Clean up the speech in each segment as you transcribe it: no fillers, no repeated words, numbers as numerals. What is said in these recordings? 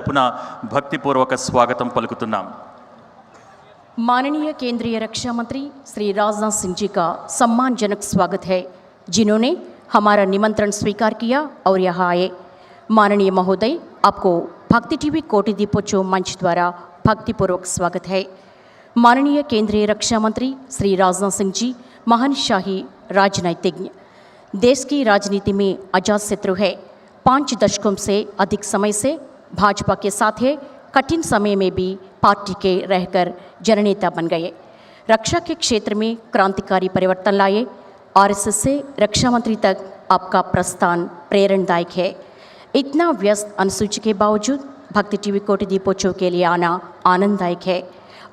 पुनः भक्तिपूर्वक स्वागतम पलुकुतुन्नाम। माननीय केंद्रीय रक्षा मंत्री श्री राजनाथ सिंह जी का सम्मानजनक स्वागत है, जिन्होंने हमारा निमंत्रण स्वीकार किया और यहाँ आए। माननीय महोदय, आपको भक्ति टीवी कोटि दीपोत्सव मंच द्वारा भक्तिपूर्वक स्वागत है। माननीय केंद्रीय रक्षा मंत्री श्री राजनाथ सिंह जी महान शाही राजनीतिज्ञ, देश की राजनीति में अजात शत्रु है। 5 दशकों से अधिक समय से भाजपा के साथ है। कठिन समय में भी पार्टी के रहकर जननेता बन गए। रक्षा के क्षेत्र में क्रांतिकारी परिवर्तन लाए। आरएसएस से रक्षा मंत्री तक आपका प्रस्थान प्रेरणादायक है। इतना व्यस्त अनुसूची के बावजूद भक्ति टीवी कोटि दीपोत्सव के लिए आना आनंददायक है।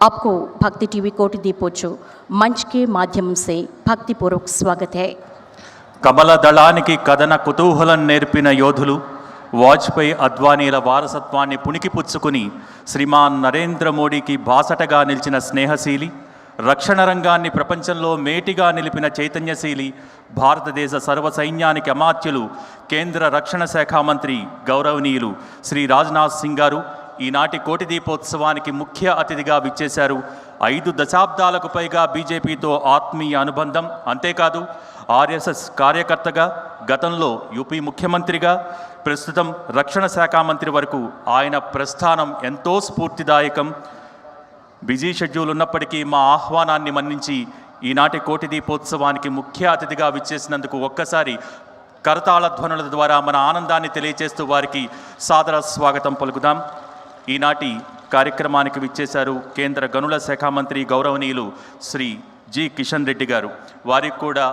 आपको भक्ति टीवी कोटि दीपोत्सव मंच के माध्यम से भक्तिपूर्वक स्वागत है। कमल दళానికి కథన కుతూహలం నేర్పిన యోధులు వాజ్పేయి అద్వానీల వారసత్వాన్ని పుణికిపుచ్చుకుని శ్రీమాన్ నరేంద్ర మోడీకి బాసటగా నిలిచిన స్నేహశీలి, రక్షణ రంగాన్ని ప్రపంచంలో మేటిగా నిలిపిన చైతన్యశీలి, భారతదేశ సర్వసైన్యానికి అమాత్యులు కేంద్ర రక్షణ శాఖ మంత్రి గౌరవనీయులు శ్రీ రాజ్నాథ్ సింగ్ గారు ఈనాటి కోటి దీపోత్సవానికి ముఖ్య అతిథిగా విచ్చేశారు. 5 దశాబ్దాలకు పైగా బీజేపీతో ఆత్మీయ అనుబంధం, అంతేకాదు ఆర్ఎస్ఎస్ కార్యకర్తగా, గతంలో యూపీ ముఖ్యమంత్రిగా, ప్రస్తుతం రక్షణ శాఖ మంత్రి వరకు ఆయన ప్రస్థానం ఎంతో స్ఫూర్తిదాయకం. బిజీ షెడ్యూల్ ఉన్నప్పటికీ మా ఆహ్వానాన్ని మన్నించి ఈనాటి కోటి దీపోత్సవానికి ముఖ్య అతిథిగా విచ్చేసినందుకు ఒక్కసారి కరతాళ ధ్వనుల ద్వారా మన ఆనందాన్ని తెలియజేస్తూ వారికి సాదర స్వాగతం పలుకుదాం. ఈనాటి కార్యక్రమానికి విచ్చేశారు కేంద్ర గనుల శాఖ మంత్రి గౌరవనీయులు శ్రీ జి కిషన్ రెడ్డి గారు. వారికి కూడా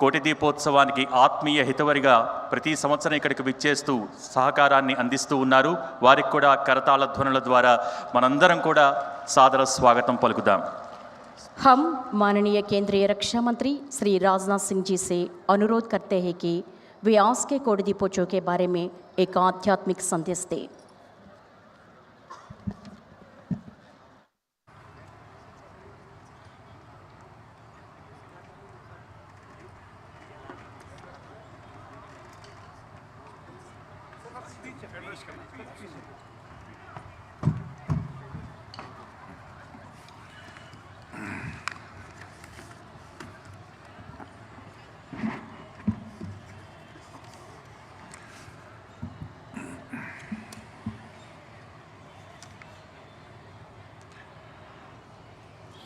కోటి దీపోత్సవానికి ఆత్మీయ హితవరిగా ప్రతి సంవత్సరం ఇక్కడికి విచ్చేస్తూ సహకారాన్ని అందిస్తూ ఉన్నారు. వారికి కూడా కరతాళ ధ్వనుల ద్వారా మనందరం కూడా సాదర స్వాగతం పలుకుదాం. हम माननीय केंद्रीय रक्षा मंत्री श्री राजनाथ सिंह जी से अनुरोध करते हैं कि वे आज के कोटि दीपोत्सव के बारे में एक आध्यात्मिक संदेश दें।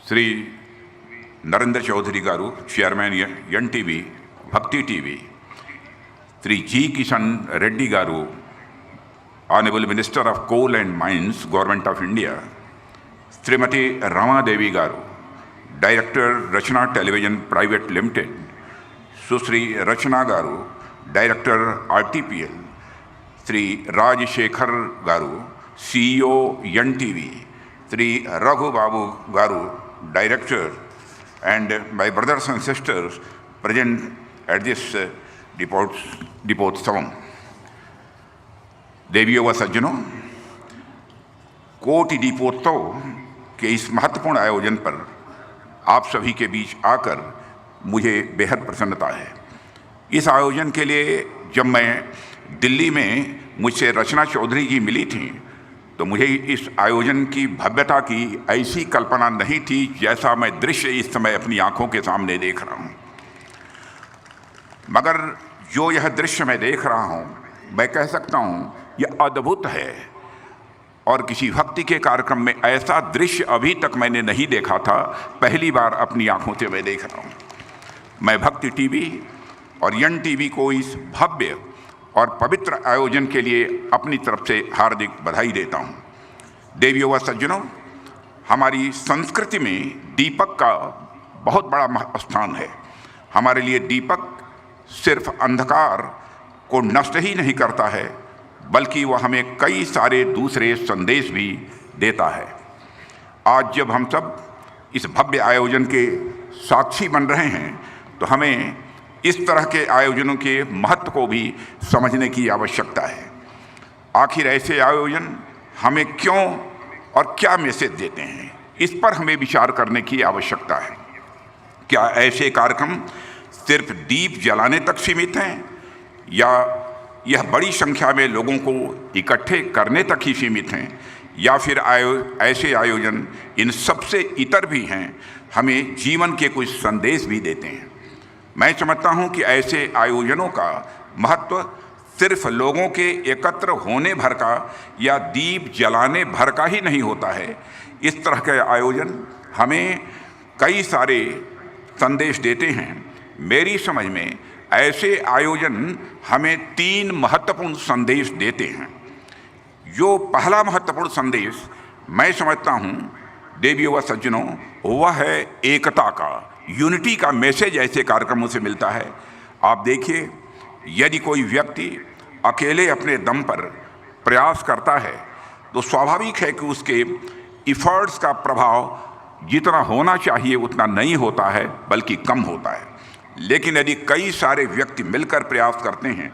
Shri Narendra Chaudhary garu chairman NTV Bhakti TV, Shri G Kishan Reddy garu honourable minister of coal and mines government of India, Shrimati Ramadevi garu director Rachana television private limited, Sushri Rachana garu director RTPL, Shri Rajasekhar garu CEO NTV, Shri Raghu Babu garu director, and my brothers and sisters present at this Deepotsav. देवियों व सज्जनों, कोटि दीपोत्सव के इस महत्वपूर्ण आयोजन पर आप सभी के बीच आकर मुझे बेहद प्रसन्नता है। इस आयोजन के लिए जब मैं दिल्ली में मुझसे रचना चौधरी जी मिली थी तो मुझे इस आयोजन की भव्यता की ऐसी कल्पना नहीं थी जैसा मैं दृश्य इस समय अपनी आंखों के सामने देख रहा हूं। मगर जो यह दृश्य मैं देख रहा हूं, मैं कह सकता हूं यह अद्भुत है और किसी भक्ति के कार्यक्रम में ऐसा दृश्य अभी तक मैंने नहीं देखा था। पहली बार अपनी आंखों से मैं देख रहा हूं। मैं भक्ति टीवी और एनटीवी को इस भव्य और पवित्र आयोजन के लिए अपनी तरफ से हार्दिक बधाई देता हूं। देवियों व सज्जनों, हमारी संस्कृति में दीपक का बहुत बड़ा स्थान है। हमारे लिए दीपक सिर्फ अंधकार को नष्ट ही नहीं करता है, बल्कि वह हमें कई सारे दूसरे संदेश भी देता है। आज जब हम सब इस भव्य आयोजन के साक्षी बन रहे हैं तो हमें इस तरह के आयोजनों के महत्व को भी समझने की आवश्यकता है। आखिर ऐसे आयोजन हमें क्यों और क्या मैसेज देते हैं, इस पर हमें विचार करने की आवश्यकता है। क्या ऐसे कार्यक्रम सिर्फ दीप जलाने तक सीमित हैं या यह बड़ी संख्या में लोगों को इकट्ठे करने तक ही सीमित हैं या फिर ऐसे आयोजन इन सबसे इतर भी हैं, हमें जीवन के कुछ संदेश भी देते हैं। मैं समझता हूं कि ऐसे आयोजनों का महत्व सिर्फ लोगों के एकत्र होने भर का या दीप जलाने भर का ही नहीं होता है। इस तरह के आयोजन हमें कई सारे संदेश देते हैं। मेरी समझ में ऐसे आयोजन हमें 3 महत्वपूर्ण संदेश देते हैं। जो पहला महत्वपूर्ण संदेश मैं समझता हूँ देवियों व सज्जनों, वह है एकता का, यूनिटी का मैसेज ऐसे कार्यक्रमों से मिलता है। आप देखिए, यदि कोई व्यक्ति अकेले अपने दम पर प्रयास करता है तो स्वाभाविक है कि उसके इफ़र्ट्स का प्रभाव जितना होना चाहिए उतना नहीं होता है, बल्कि कम होता है। लेकिन यदि कई सारे व्यक्ति मिलकर प्रयास करते हैं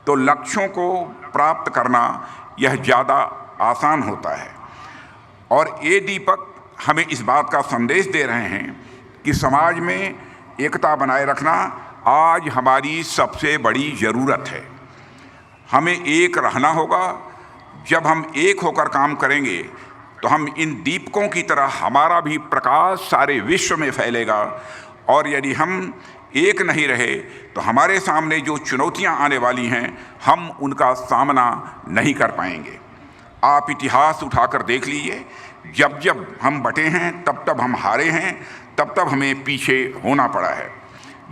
तो लक्ष्यों को प्राप्त करना यह ज़्यादा आसान होता है। और ये दीपक हमें इस बात का संदेश दे रहे हैं कि समाज में एकता बनाए रखना आज हमारी सबसे बड़ी ज़रूरत है। हमें एक रहना होगा। जब हम एक होकर काम करेंगे तो हम इन दीपकों की तरह हमारा भी प्रकाश सारे विश्व में फैलेगा। और यदि हम एक नहीं रहे तो हमारे सामने जो चुनौतियां आने वाली हैं, हम उनका सामना नहीं कर पाएंगे। आप इतिहास उठाकर देख लीजिए, जब जब हम बटे हैं तब तब हम हारे हैं, तब तब हमें पीछे होना पड़ा है।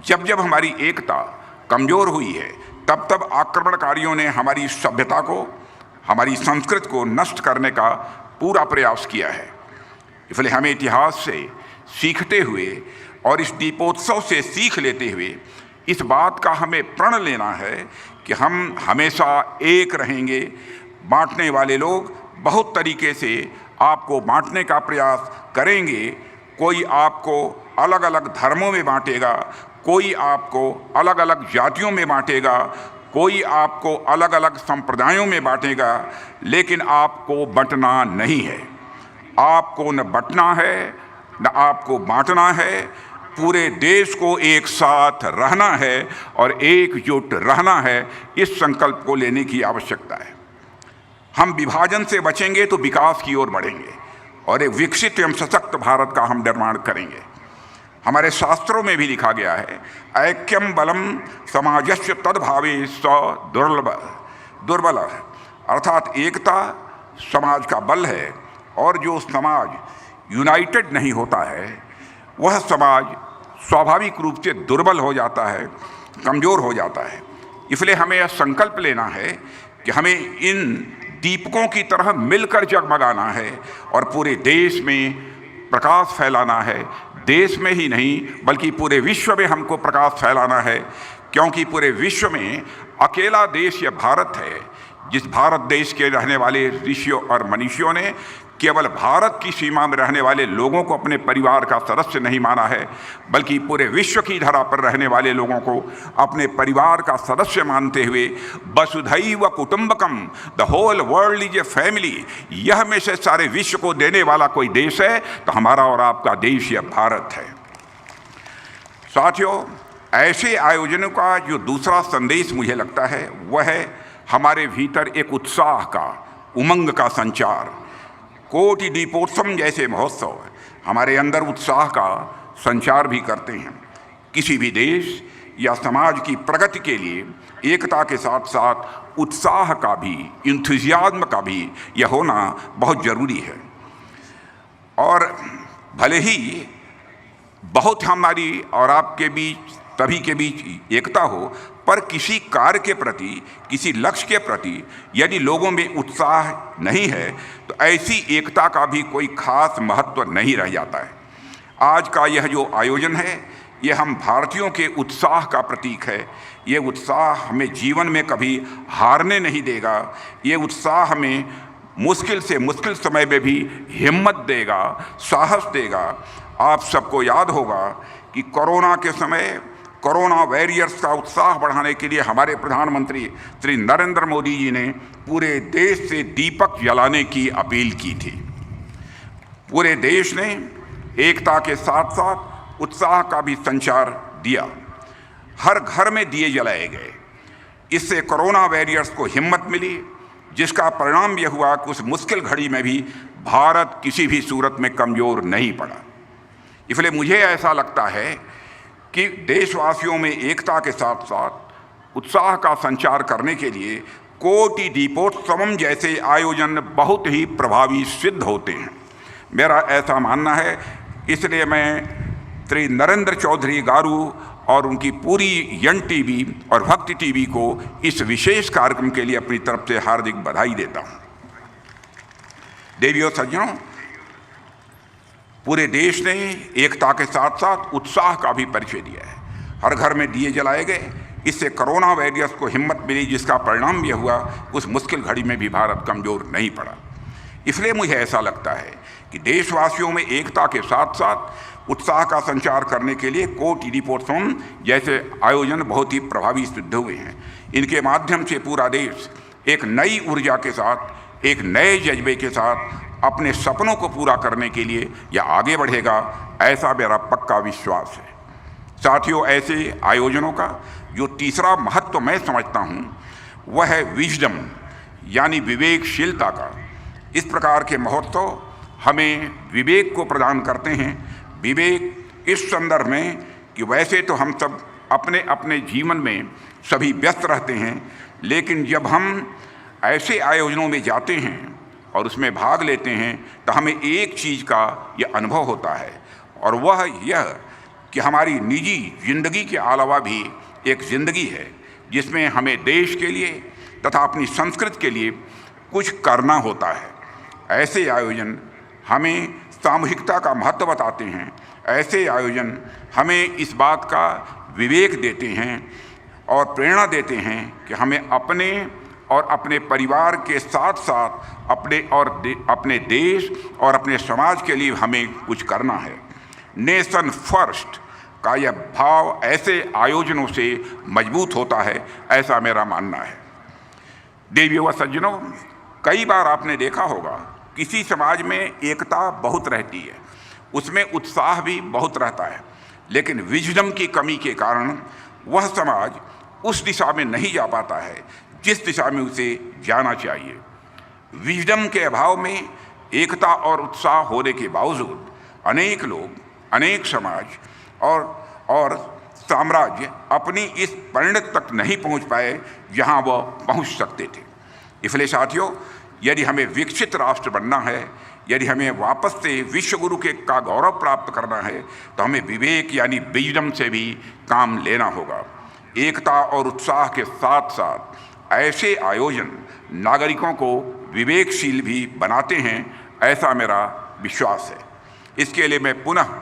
जब जब हमारी एकता कमज़ोर हुई है तब तब आक्रमणकारियों ने हमारी सभ्यता को, हमारी संस्कृति को नष्ट करने का पूरा प्रयास किया है। इसलिए हमें इतिहास से सीखते हुए और इस दीपोत्सव से सीख लेते हुए इस बात का हमें प्रण लेना है कि हम हमेशा एक रहेंगे। बांटने वाले लोग बहुत तरीके से आपको बांटने का प्रयास करेंगे। कोई आपको अलग अलग धर्मों में बांटेगा, कोई आपको अलग अलग जातियों में बांटेगा, कोई आपको अलग अलग संप्रदायों में बांटेगा, लेकिन आपको बंटना नहीं है। आपको न बंटना है न आपको बांटना है। पूरे देश को एक साथ रहना है और एकजुट रहना है। इस संकल्प को लेने की आवश्यकता है। हम विभाजन से बचेंगे तो विकास की ओर बढ़ेंगे और एक विकसित एवं सशक्त भारत का हम निर्माण करेंगे। हमारे शास्त्रों में भी लिखा गया है, ऐक्यम बलम समाजस्य तद्भावे स दुर्बल, अर्थात एकता समाज का बल है। और जो समाज यूनाइटेड नहीं होता है वह समाज स्वाभाविक रूप से दुर्बल हो जाता है, कमज़ोर हो जाता है। इसलिए हमें यह संकल्प लेना है कि हमें इन दीपकों की तरह मिलकर जगमगाना है और पूरे देश में प्रकाश फैलाना है। देश में ही नहीं बल्कि पूरे विश्व में हमको प्रकाश फैलाना है, क्योंकि पूरे विश्व में अकेला देश यह भारत है जिस भारत देश के रहने वाले ऋषियों और मनीषियों ने केवल भारत की सीमा में रहने वाले लोगों को अपने परिवार का सदस्य नहीं माना है, बल्कि पूरे विश्व की धरा पर रहने वाले लोगों को अपने परिवार का सदस्य मानते हुए वसुधैव कुटुंबकम, the whole world is a family, यह में से सारे विश्व को देने वाला कोई देश है तो हमारा और आपका देश यह भारत है। साथियों, ऐसे आयोजनों का जो दूसरा संदेश मुझे लगता है वह है हमारे भीतर एक उत्साह का, उमंग का संचार। कोटि दीपोत्सव जैसे महोत्सव हमारे अंदर उत्साह का संचार भी करते हैं। किसी भी देश या समाज की प्रगति के लिए एकता के साथ साथ उत्साह का भी, इंथुजियाज्म का भी यह होना बहुत ज़रूरी है। और भले ही बहुत हमारी और आपके बीच, सभी के बीच एकता हो, पर किसी कार्य के प्रति, किसी लक्ष्य के प्रति यदि लोगों में उत्साह नहीं है तो ऐसी एकता का भी कोई खास महत्व नहीं रह जाता है। आज का यह जो आयोजन है ये हम भारतीयों के उत्साह का प्रतीक है। ये उत्साह हमें जीवन में कभी हारने नहीं देगा। ये उत्साह हमें मुश्किल से मुश्किल समय में भी हिम्मत देगा, साहस देगा। आप सबको याद होगा कि कोरोना के समय कोरोना वॉरियर्स का उत्साह बढ़ाने के लिए हमारे प्रधानमंत्री श्री नरेंद्र मोदी जी ने पूरे देश से दीपक जलाने की अपील की थी। पूरे देश ने एकता के साथ साथ उत्साह का भी संचार दिया। हर घर में दिए जलाए गए। इससे कोरोना वॉरियर्स को हिम्मत मिली, जिसका परिणाम यह हुआ कि उस मुश्किल घड़ी में भी भारत किसी भी सूरत में कमज़ोर नहीं पड़ा। इसलिए मुझे ऐसा लगता है कि देशवासियों में एकता के साथ साथ उत्साह का संचार करने के लिए कोटि दीपोत्सवम जैसे आयोजन बहुत ही प्रभावी सिद्ध होते हैं। मेरा ऐसा मानना है, इसलिए मैं श्री नरेंद्र चौधरी गारू और उनकी पूरी यन टीवी और भक्ति टीवी को इस विशेष कार्यक्रम के लिए अपनी तरफ से हार्दिक बधाई देता हूँ। देवियों सज्जनों, पूरे देश ने एकता के साथ साथ उत्साह का भी परिचय दिया है। हर घर में दिए जलाए गए, इससे कोरोना वायरस को हिम्मत मिली, जिसका परिणाम यह हुआ उस मुश्किल घड़ी में भी भारत कमज़ोर नहीं पड़ा। इसलिए मुझे ऐसा लगता है कि देशवासियों में एकता के साथ साथ उत्साह का संचार करने के लिए कोटि दीपोत्सवम जैसे आयोजन बहुत ही प्रभावी सिद्ध हुए हैं। इनके माध्यम से पूरा देश एक नई ऊर्जा के साथ, एक नए जज्बे के साथ अपने सपनों को पूरा करने के लिए या आगे बढ़ेगा, ऐसा मेरा पक्का विश्वास है। साथियों, ऐसे आयोजनों का जो तीसरा महत्व मैं समझता हूँ वह है विजडम, यानी विवेकशीलता का। इस प्रकार के महोत्सव हमें विवेक को प्रदान करते हैं। विवेक इस संदर्भ में कि वैसे तो हम सब अपने अपने जीवन में सभी व्यस्त रहते हैं, लेकिन जब हम ऐसे आयोजनों में जाते हैं और उसमें भाग लेते हैं तो हमें एक चीज़ का यह अनुभव होता है, और वह यह कि हमारी निजी जिंदगी के अलावा भी एक ज़िंदगी है जिसमें हमें देश के लिए तथा अपनी संस्कृति के लिए कुछ करना होता है। ऐसे आयोजन हमें सामूहिकता का महत्व बताते हैं। ऐसे आयोजन हमें इस बात का विवेक देते हैं और प्रेरणा देते हैं कि हमें अपने और अपने परिवार के साथ साथ अपने देश और अपने समाज के लिए हमें कुछ करना है। नेशन फर्स्ट का यह भाव ऐसे आयोजनों से मजबूत होता है, ऐसा मेरा मानना है। देवियों व सज्जनों, कई बार आपने देखा होगा किसी समाज में एकता बहुत रहती है, उसमें उत्साह भी बहुत रहता है, लेकिन विजडम की कमी के कारण वह समाज उस दिशा में नहीं जा पाता है जिस दिशा में उसे जाना चाहिए। विजडम के अभाव में एकता और उत्साह होने के बावजूद अनेक लोग, अनेक समाज और साम्राज्य अपनी इस परिणत तक नहीं पहुंच पाए जहां वह पहुंच सकते थे। इसलिए साथियों, यदि हमें विकसित राष्ट्र बनना है, यदि हमें वापस से विश्व गुरु का गौरव प्राप्त करना है, तो हमें विवेक यानी विजडम से भी काम लेना होगा। एकता और उत्साह के साथ साथ ऐसे आयोजन नागरिकों को विवेकशील भी बनाते हैं, ऐसा मेरा विश्वास है। इसके लिए मैं पुनः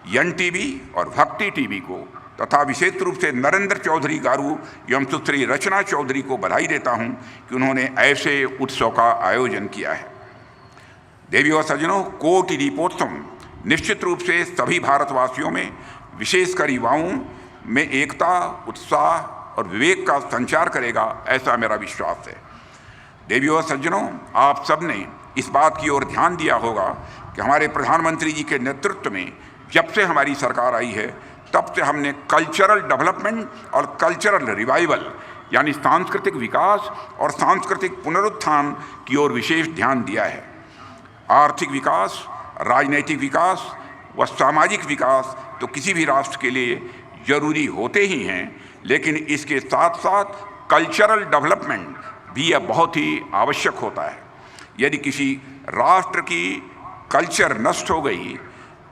यन टीवी और भक्ति टीवी को तथा विशेष रूप से नरेंद्र चौधरी गारू एवं सुश्री रचना चौधरी को बधाई देता हूं कि उन्होंने ऐसे उत्सव का आयोजन किया है। देवियों और सज्जनों, कोटि दीपोत्सव निश्चित रूप से सभी भारतवासियों में, विशेषकर युवाओं में एकता, उत्साह और विवेक का संचार करेगा, ऐसा मेरा विश्वास है। देवियों और सज्जनों, आप सब ने इस बात की ओर ध्यान दिया होगा कि हमारे प्रधानमंत्री जी के नेतृत्व में जब से हमारी सरकार आई है, तब से हमने कल्चरल डेवलपमेंट और कल्चरल रिवाइवल यानी सांस्कृतिक विकास और सांस्कृतिक पुनरुत्थान की ओर विशेष ध्यान दिया है। आर्थिक विकास, राजनैतिक विकास व सामाजिक विकास तो किसी भी राष्ट्र के लिए जरूरी होते ही हैं, लेकिन इसके साथ साथ कल्चरल डेवलपमेंट भी यह बहुत ही आवश्यक होता है। यदि किसी राष्ट्र की कल्चर नष्ट हो गई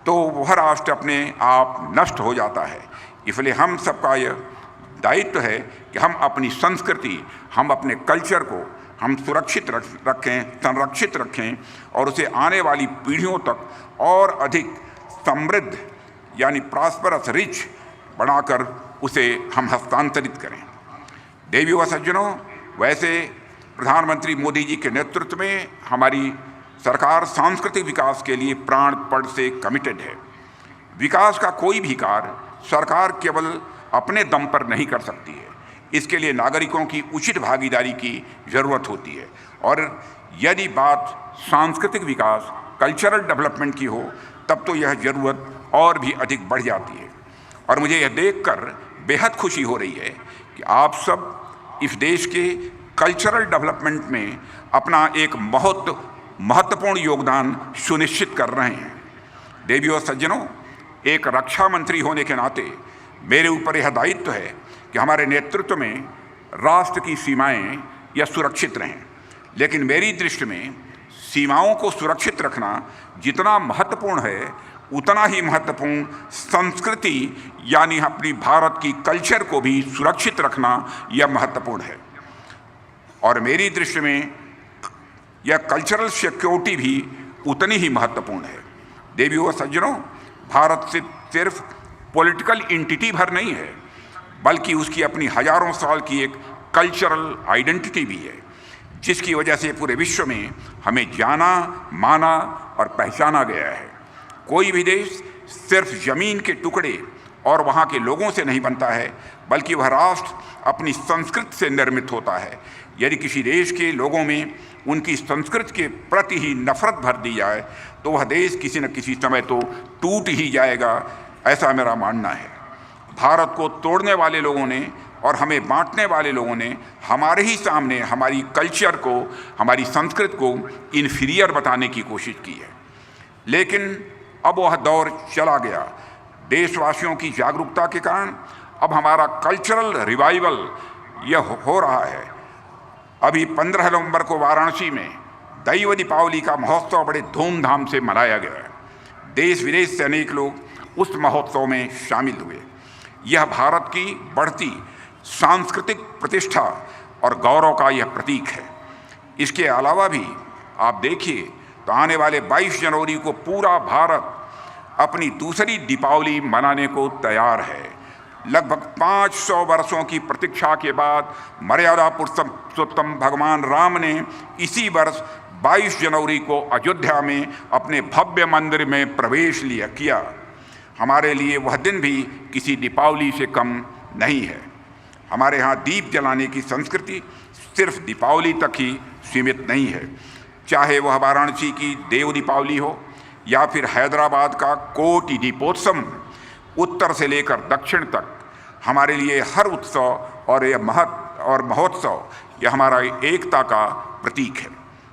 तो वह राष्ट्र अपने आप नष्ट हो जाता है। इसलिए हम सबका यह दायित्व है कि हम अपनी संस्कृति, हम अपने कल्चर को हम सुरक्षित रखें, संरक्षित रखें और उसे आने वाली पीढ़ियों तक और अधिक समृद्ध यानी प्रॉस्परस, रिच बनाकर उसे हम हस्तांतरित करें। देवियों व सज्जनों, वैसे प्रधानमंत्री मोदी जी के नेतृत्व में हमारी सरकार सांस्कृतिक विकास के लिए प्राणपण से कमिटेड है। विकास का कोई भी कार्य सरकार केवल अपने दम पर नहीं कर सकती है, इसके लिए नागरिकों की उचित भागीदारी की ज़रूरत होती है। और यदि बात सांस्कृतिक विकास, कल्चरल डेवलपमेंट की हो, तब तो यह ज़रूरत और भी अधिक बढ़ जाती है। और मुझे यह देखकर बेहद खुशी हो रही है कि आप सब इस देश के कल्चरल डेवलपमेंट में अपना एक बहुत महत्वपूर्ण योगदान सुनिश्चित कर रहे हैं। देवियों और सज्जनों, एक रक्षा मंत्री होने के नाते मेरे ऊपर यह दायित्व है कि हमारे नेतृत्व में राष्ट्र की सीमाएं यह सुरक्षित रहें। लेकिन मेरी दृष्टि में सीमाओं को सुरक्षित रखना जितना महत्वपूर्ण है, उतना ही महत्वपूर्ण संस्कृति यानी अपनी भारत की कल्चर को भी सुरक्षित रखना यह महत्वपूर्ण है। और मेरी दृष्टि में यह कल्चरल सिक्योरिटी भी उतनी ही महत्वपूर्ण है। देवियों और सज्जनों, भारत सिर्फ पॉलिटिकल एंटिटी भर नहीं है, बल्कि उसकी अपनी हजारों साल की एक कल्चरल आइडेंटिटी भी है, जिसकी वजह से पूरे विश्व में हमें जाना, माना और पहचाना गया है। कोई भी देश सिर्फ ज़मीन के टुकड़े और वहाँ के लोगों से नहीं बनता है, बल्कि वह राष्ट्र अपनी संस्कृति से निर्मित होता है। यदि किसी देश के लोगों में उनकी संस्कृति के प्रति ही नफरत भर दी जाए तो वह देश किसी न किसी समय तो टूट ही जाएगा, ऐसा मेरा मानना है। भारत को तोड़ने वाले लोगों ने और हमें बांटने वाले लोगों ने हमारे ही सामने हमारी कल्चर को, हमारी संस्कृति को इन्फीरियर बताने की कोशिश की है। लेकिन अब वह दौर चला गया। देशवासियों की जागरूकता के कारण अब हमारा कल्चरल रिवाइवल यह हो रहा है। अभी 15 नवंबर को वाराणसी में दैव दीपावली का महोत्सव बड़े धूमधाम से मनाया गया है। देश विदेश से अनेक लोग उस महोत्सव में शामिल हुए। यह भारत की बढ़ती सांस्कृतिक प्रतिष्ठा और गौरव का यह प्रतीक है। इसके अलावा भी आप देखिए तो आने वाले 22 जनवरी को पूरा भारत अपनी दूसरी दीपावली मनाने को तैयार है। लगभग 500 वर्षों की प्रतीक्षा के बाद मर्यादा पुरुषोत्तम भगवान राम ने इसी वर्ष 22 जनवरी को अयोध्या में अपने भव्य मंदिर में प्रवेश किया। हमारे लिए वह दिन भी किसी दीपावली से कम नहीं है। हमारे यहाँ दीप जलाने की संस्कृति सिर्फ दीपावली तक ही सीमित नहीं है। चाहे वह वाराणसी की देव दीपावली हो या फिर हैदराबाद का कोटि दीपोत्सव, उत्तर से लेकर दक्षिण तक हमारे लिए हर उत्सव और यह महोत्सव यह हमारा एकता का प्रतीक है।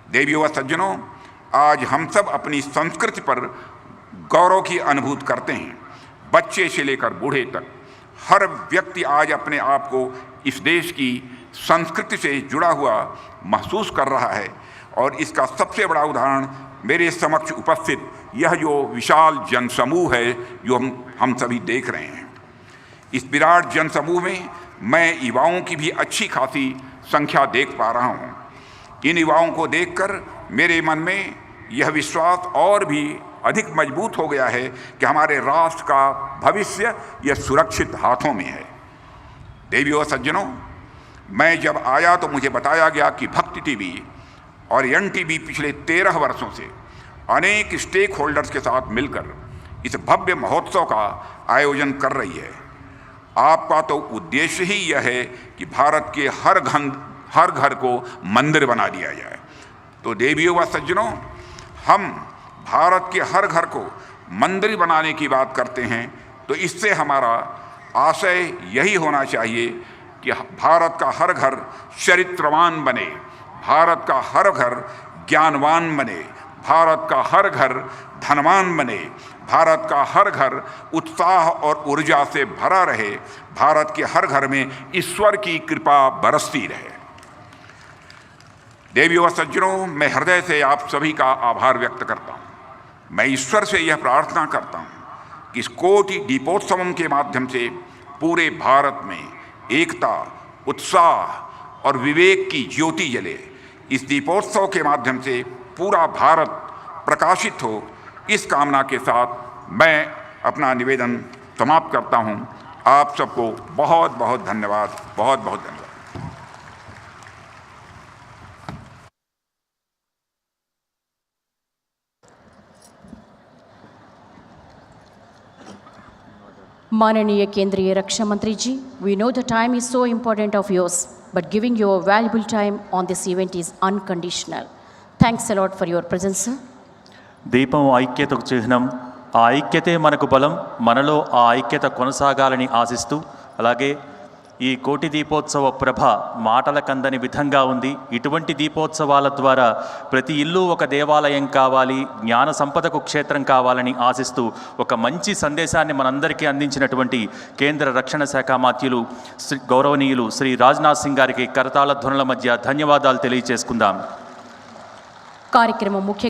देवियों व सज्जनों, आज हम सब अपनी संस्कृति पर गौरव की अनुभूति करते हैं। बच्चे से लेकर बूढ़े तक हर व्यक्ति आज अपने आप को इस देश की संस्कृति से जुड़ा हुआ महसूस कर रहा है। और इसका सबसे बड़ा उदाहरण मेरे समक्ष उपस्थित यह जो विशाल जनसमूह है जो हम सभी देख रहे हैं। इस विराट जनसमूह में मैं युवाओं की भी अच्छी खासी संख्या देख पा रहा हूँ। इन युवाओं को देखकर मेरे मन में यह विश्वास और भी अधिक मजबूत हो गया है कि हमारे राष्ट्र का भविष्य यह सुरक्षित हाथों में है। देवियों और सज्जनों, मैं जब आया तो मुझे बताया गया कि भक्ति टीवी और एनटीवी पिछले 13 वर्षों से अनेक स्टेक होल्डर्स के साथ मिलकर इस भव्य महोत्सव का आयोजन कर रही है। आपका तो उद्देश्य ही यह है कि भारत के हर घर को मंदिर बना दिया जाए। तो देवियों व सज्जनों, हम भारत के हर घर को मंदिर बनाने की बात करते हैं तो इससे हमारा आशय यही होना चाहिए कि भारत का हर घर चरित्रवान बने, भारत का हर घर ज्ञानवान बने, भारत का हर घर धनवान बने, भारत का हर घर उत्साह और ऊर्जा से भरा रहे, भारत के हर घर में ईश्वर की कृपा बरसती रहे। देवियों व सज्जनों, मैं हृदय से आप सभी का आभार व्यक्त करता हूँ। मैं ईश्वर से यह प्रार्थना करता हूँ कि इस कोटि दीपोत्सव के माध्यम से पूरे भारत में एकता, उत्साह और विवेक की ज्योति जले। इस दीपोत्सव के माध्यम से पूरा भारत प्रकाशित हो, इस कामना के साथ मैं अपना निवेदन समाप्त करता हूँ। आप सबको बहुत बहुत धन्यवाद, बहुत बहुत धन्यवाद। माननीय केंद्रीय रक्षा मंत्री जी, we know the time is so important of yours, but giving your valuable time on this event is unconditional. Thanks a lot for your presence, sir. దీపం ఐక్యతకు చిహ్నం. ఆ ఐక్యతే మనకు బలం. మనలో ఆ ఐక్యత కొనసాగాలని ఆశిస్తూ, అలాగే ఈ కోటి దీపోత్సవ ప్రభ మాటల కందని విధంగా ఉంది. ఇటువంటి దీపోత్సవాల ద్వారా ప్రతి ఇల్లు ఒక దేవాలయం కావాలి, జ్ఞాన సంపదకు క్షేత్రం కావాలని ఆశిస్తూ ఒక మంచి సందేశాన్ని మనందరికీ అందించినటువంటి కేంద్ర రక్షణ శాఖ మాత్యులు గౌరవనీయులు శ్రీ రాజ్నాథ్ సింగ్ గారికి కరతాళ ధ్వనుల మధ్య ధన్యవాదాలు తెలియజేసుకుందాం. కార్యక్రమం ముఖ్య